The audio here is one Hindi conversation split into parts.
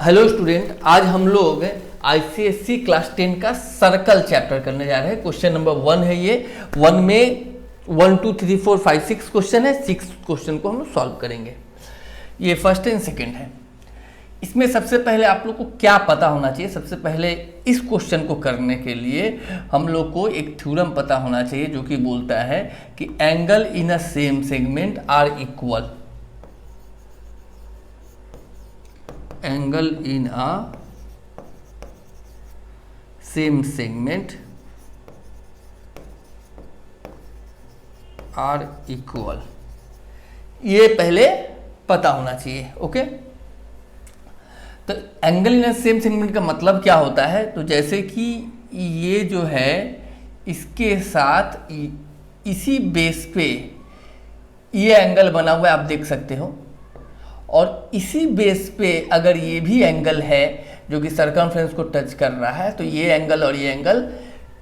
हेलो स्टूडेंट, आज हम लोग आईसीएससी क्लास 10 का सर्कल चैप्टर करने जा रहे हैं। क्वेश्चन नंबर 1 है ये। 1 में 1 2 3 4 5 6 क्वेश्चन है। 6 क्वेश्चन को हम लोग सॉल्व करेंगे। ये फर्स्ट एंड सेकंड है। इसमें सबसे पहले आप लोग को क्या पता होना चाहिए? सबसे पहले इस क्वेश्चन को करने के लिए हम लोग को एक थ्योरम पता होना चाहिए जो कि बोलता है कि angle in a same segment are equal. Angle in a same segment are equal, ये पहले पता होना चाहिए। ओके, तो angle in a same segment का मतलब क्या होता है? तो जैसे कि ये जो है इसके साथ इसी बेस पे ये एंगल बना हुआ है, आप देख सकते हो, और इसी बेस पे अगर ये भी एंगल है जो कि सर्कमफ्रेंस को टच कर रहा है, तो ये एंगल और ये एंगल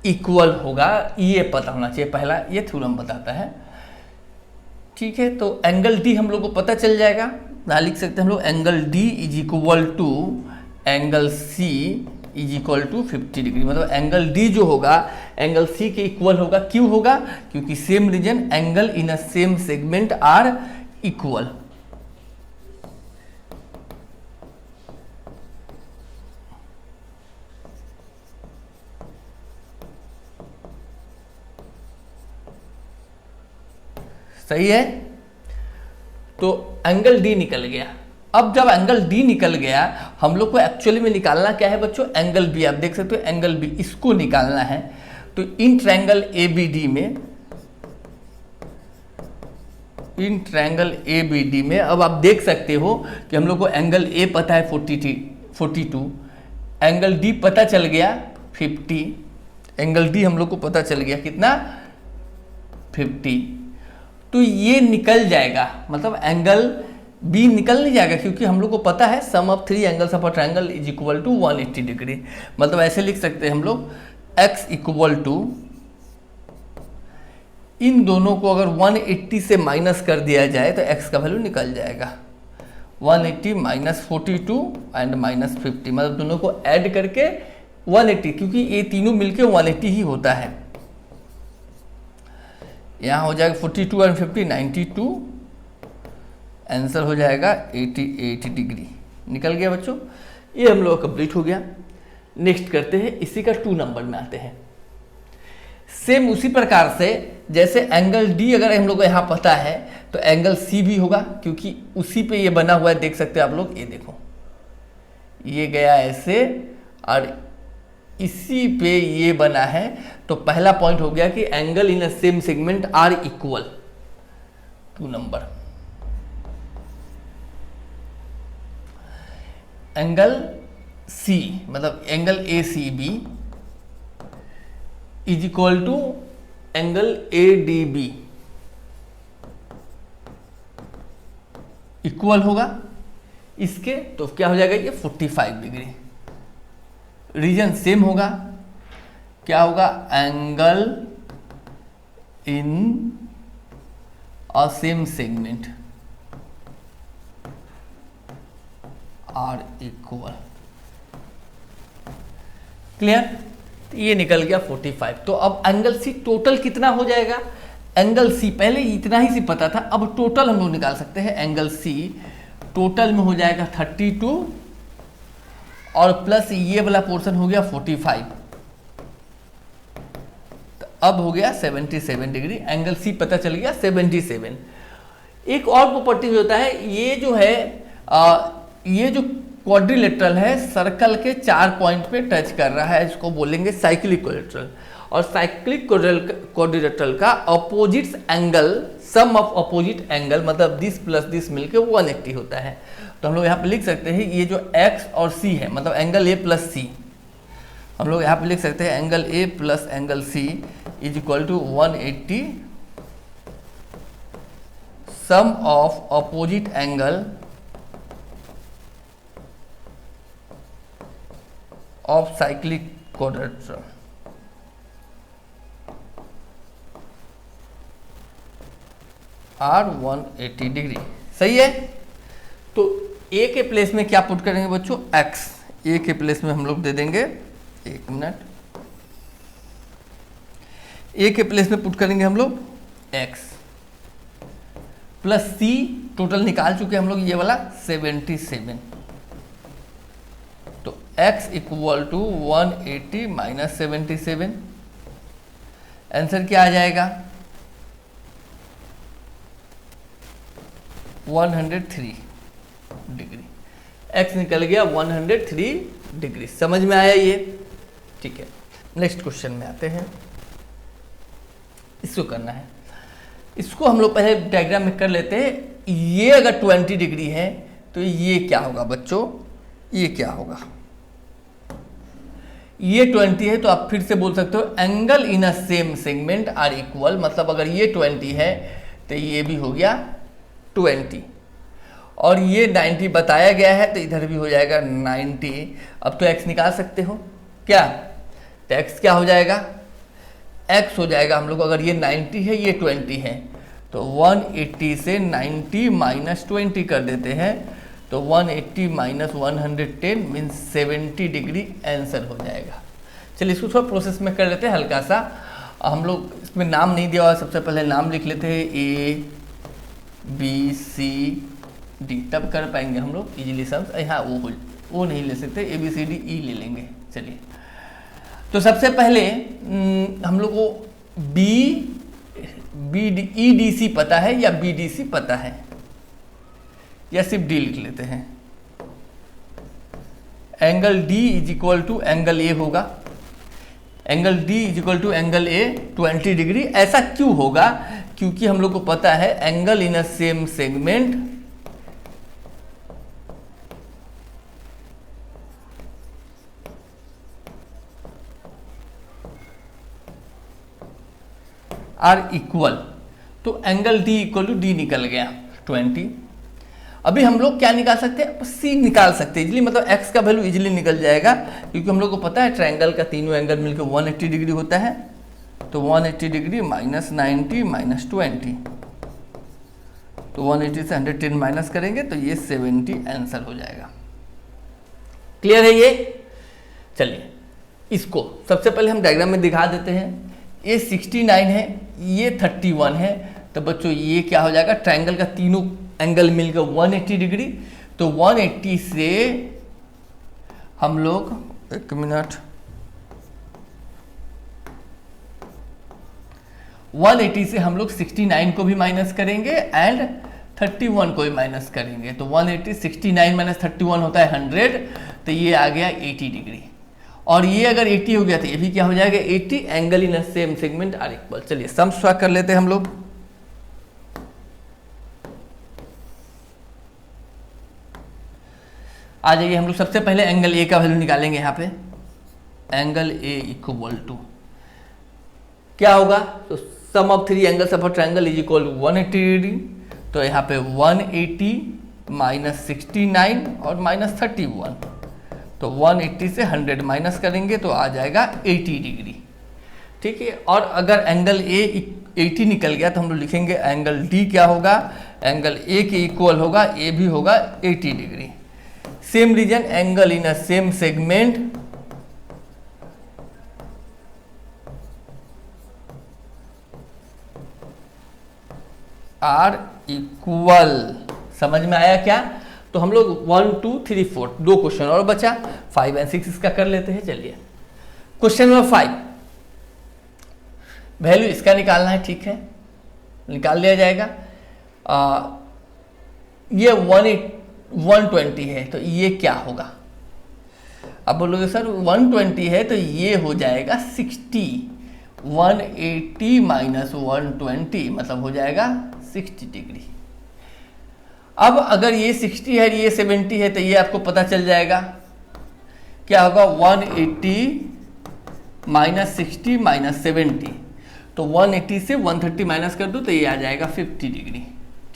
इक्वल होगा। ये पता होना चाहिए, पहला ये थ्योरम बताता है। ठीक है, तो एंगल डी हम लोग को पता चल जाएगा। ना लिख सकते हैं हम लोग angle D is equal to angle C is equal to 50 degree. मतलब एंगल डी जो होगा एंगल सी के इक्वल होगा। क्यों होगा? क्योंकि same reason, angle in a same segment are equal. सही है, तो एंगल डी निकल गया। अब जब एंगल डी निकल गया, हम लोग को एक्चुअली में निकालना क्या है बच्चों? Angle B. आप देख सकते हो एंगल बी, इसको निकालना है। तो in triangle A B D में, in triangle A B D में अब आप देख सकते हो कि हम लोग को एंगल ए पता है 42, एंगल डी पता चल गया 50। एंगल डी हम लोग को पता चल गया कितना? 50। तो ये निकल जाएगा, मतलब एंगल बी निकल नहीं जाएगा, क्योंकि हम लोग को पता है sum of 3 angles of a triangle is equal to 180 degree. मतलब ऐसे लिख सकते हैं हम लोग x इक्वल टू, इन दोनों को अगर 180 से माइनस कर दिया जाए तो x का वैल्यू निकल जाएगा 180 माइनस 42 एंड माइनस 50। मतलब दोनों को ऐड करके 180, क्योंकि ये तीनों मिलके 180 ही होता है। यहाँ हो जाएगा 42 एंड 50 92, आंसर हो जाएगा 88 डिग्री। निकल गया बच्चों, ये हम लोग कंप्लीट हो गया। नेक्स्ट करते हैं, इसी का 2 नंबर में आते हैं। सेम उसी प्रकार से जैसे एंगल डी अगर हम लोग को यहाँ पता है तो एंगल सी भी होगा, क्योंकि उसी पे ये बना हुआ है। देख सकते हैं आप लोग, ये देखो, ये गया ऐसे और इसी पे ये बना है। तो पहला पॉइंट हो गया कि angle in a same segment are equal. 2 number, angle C मतलब angle A C B is equal to angle A D B, equal होगा इसके। तो क्या हो जाएगा? ये 45 डिग्री। रीजन सेम होगा, क्या होगा? Angle in a same segment are equal. Clear? ये निकल गया 45। तो अब एंगल सी टोटल कितना हो जाएगा? एंगल सी पहले इतना ही सी पता था, अब टोटल हम लोग निकाल सकते हैं। एंगल सी टोटल में हो जाएगा 32 और प्लस ये वाला पोर्शन हो गया 45, तो अब हो गया 77 डिग्री। एंगल सी पता चल गया 77। एक और प्रॉपर्टी होता है, ये जो है ये जो क्वाड्रिलेटरल है सर्कल के 4 पॉइंट पे टच कर रहा है, इसको बोलेंगे साइक्लिक क्वाड्रिलेटरल। और साइक्लिक क्वाड्रिलेटरल का opposite angle, sum of opposite angle मतलब दिस प्लस दिस मिलके 180 होता है। तो हम लोग यहाँ पे लिख सकते हैं ये जो x और c है, मतलब एंगल a प्लस सी, हम लोग यहाँ पे लिख सकते हैं angle a plus angle c is equal to 180 sum of opposite angle of cyclic quadrilateral. Or 180 degree. सही है। तो ए के प्लेस में क्या पुट करेंगे बच्चों, एक्स। ए के प्लेस में हम लोग दे देंगे, एक मिनट, ए के प्लेस में पुट करेंगे हम लोग एक्स प्लस सी, टोटल निकाल चुके हम लोग ये वाला 77। तो x equal to 180 minus 77, answer क्या आ जाएगा 103 डिग्री। x निकल गया 103 डिग्री। समझ में आया ये? ठीक है, नेक्स्ट क्वेश्चन में आते हैं। इसको करना है, इसको हम लोग पहले डायग्राम में कर लेते हैं। ये अगर 20 डिग्री है तो ये क्या होगा बच्चों, ये क्या होगा, ये 20 है तो आप फिर से बोल सकते हो angle in a same segment are equal, मतलब अगर ये 20 है तो ये भी हो गया 20, और ये 90 बताया गया है तो इधर भी हो जाएगा 90। अब तो x निकाल सकते हो क्या, तो x क्या हो जाएगा, x हो जाएगा हम लोग, अगर ये 90 है ये 20 है तो 180 से 90 माइनस 20 कर देते हैं, तो 180 माइनस 110 मीन्स 70 डिग्री आंसर हो जाएगा। चलिए इसको थोड़ा प्रोसेस में कर लेते हैं हल्का सा। हम लोग इसमें नाम नहीं दिया हुआ, सबसे पहले नाम लिख लेते हैं A B C D, तब कर पाएंगे हम लोग इजीली सम्स। हाँ वो नहीं ले सकते, A B C D E ले लेंगे। चलिए तो सबसे पहले हम लोग को ई डी सी पता है या बी डी सी पता है, या सिर्फ डी लिख लेते हैं। Angle D is equal to angle A होगा, angle D is equal to angle A 20 degree. ऐसा क्यों होगा, क्योंकि हम लोग को पता है angle in a same segment are equal, तो angle D equal to D निकल गया 20। अभी हम लोग क्या निकाल सकते हैं, सी निकाल सकते हैं इजिली, मतलब एक्स का वैल्यू इजिली निकल जाएगा, क्योंकि हम लोग को पता है ट्रायंगल का तीनों एंगल मिलकर 180 डिग्री होता है। तो 180 डिग्री माइनस 90 माइनस 20, तो 180 से 110 माइनस करेंगे तो ये 70 आंसर हो जाएगा। क्लियर है ये? चलिए इसको सबसे पहले हम डायग्राम में दिखा देते हैं। ये 69 है, ये 31 है, तो बच्चों ये क्या हो जाएगा, ट्रायंगल का तीनों एंगल मिलकर 180 डिग्री। तो 180 से हम लोग, एक मिनट, 180 से हम लोग 69 को भी माइनस करेंगे एंड 31 को भी माइनस करेंगे। तो 180 69 माइनस 31 होता है 100, तो ये आ गया 80 डिग्री। और ये अगर 80 हो गया तो ये भी क्या हो जाएगा 80। Angle in a same segment are equal. चलिए सम सॉल्व कर लेते हैं हम लोग। आ जाइए, हम लोग सबसे पहले एंगल ए का वैल्यू निकालेंगे। यहाँ पे एंगल ए इक्वल टू क्या होगा, तो sum of three angles of a triangle is equal to 180 degree. तो यहाँ पे 180 माइनस 69 और माइनस 31, तो 180 से 100 माइनस करेंगे तो आ जाएगा 80 डिग्री। ठीक है, और अगर एंगल ए 80 निकल गया तो हम लोग लिखेंगे एंगल डी क्या होगा, एंगल ए के इक्वल होगा, ए भी होगा 80 degree. Same reason, angle in a same segment are equal. समझ में आया क्या? तो हम लोग 1 2 3 4 दो क्वेश्चन और बचा, 5 और 6 इसका कर लेते हैं। चलिए क्वेश्चन नंबर 5, वैल्यू इसका निकालना है। ठीक है, निकाल लिया जाएगा। ये 120 है तो ये क्या होगा, अब बोलोगे सर 120 है तो ये हो जाएगा 60। 180 माइनस 120 मतलब हो जाएगा 60 डिग्री। अब अगर ये 60 है ये 70 है तो ये आपको पता चल जाएगा क्या होगा, 180 माइनस 60 माइनस 70, तो 180 से 130 माइनस कर दो तो ये आ जाएगा 50 डिग्री।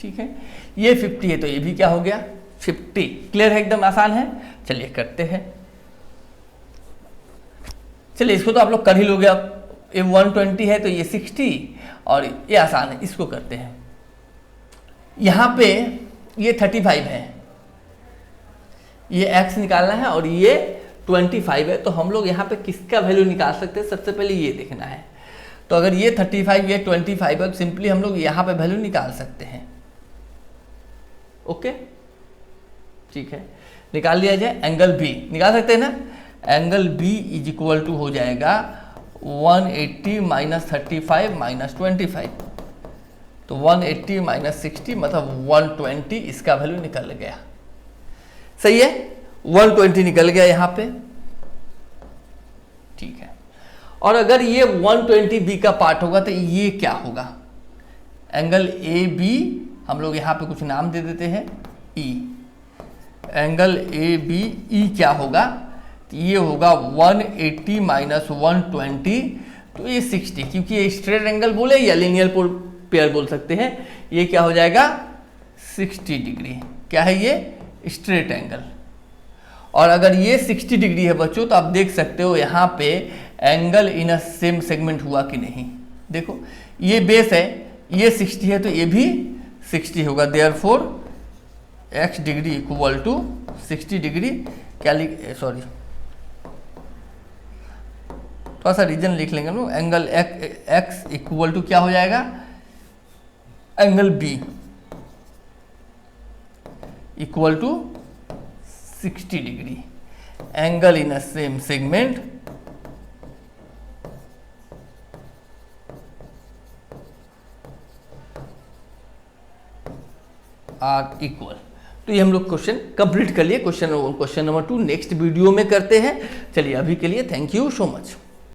ठीक है, ये 50 है तो ये भी क्या हो गया 50। क्लियर है, एकदम आसान है। चलिए करते हैं। चलिए इसको तो आप लोग कर ही लोगे। अब ये 120 है तो ये 60 और ये आसान है, इसको करते हैं। यहाँ पे ये 35 है, ये x निकालना है और ये 25 है। तो हम लोग यहाँ पे किसका वैल्यू निकाल सकते हैं, सबसे पहले ये देखना है। तो अगर ये 35 ये 25 है तो सिंपली हम लोग यहाँ पे वैल्यू निकाल सकते हैं। ओके ठीक है, निकाल लिया जाए। एंगल बी निकाल सकते हैं ना, angle B is equal to हो जाएगा 180 माइनस 35 माइनस 25। तो 180 माइनस 60 मतलब 120, इसका वैल्यू निकल गया। सही है, 120 निकल गया यहाँ पे। ठीक है, और अगर ये 120 बी का पार्ट होगा तो ये क्या होगा, एंगल ए बी हम लोग यहाँ पे कुछ नाम दे देते हैं ई। एंगल ए बी ई क्या होगा, तो ये होगा 180 माइनस 120, तो ये 60, क्योंकि ये स्ट्रेट एंगल बोले या लीनियर पेयर बोल सकते हैं। ये क्या हो जाएगा 60 डिग्री। क्या है ये स्ट्रेट एंगल। और अगर ये 60 डिग्री है बच्चों, तो आप देख सकते हो यहाँ पे angle in a same segment हुआ कि नहीं। देखो ये बेस है, ये 60 है तो ये भी 60 होगा। Therefore x degree equal to 60 degree. क्या सॉरी थोड़ा सा रीजन लिख लेंगे ना। एंगल x इक्वल टू क्या हो जाएगा, angle b equal to 60 degree. Angle in a same segment are equal. तो ये हम लोग क्वेश्चन कंप्लीट कर लिए। क्वेश्चन नंबर 2 नेक्स्ट वीडियो में करते हैं। चलिए अभी के लिए थैंक यू सो मच।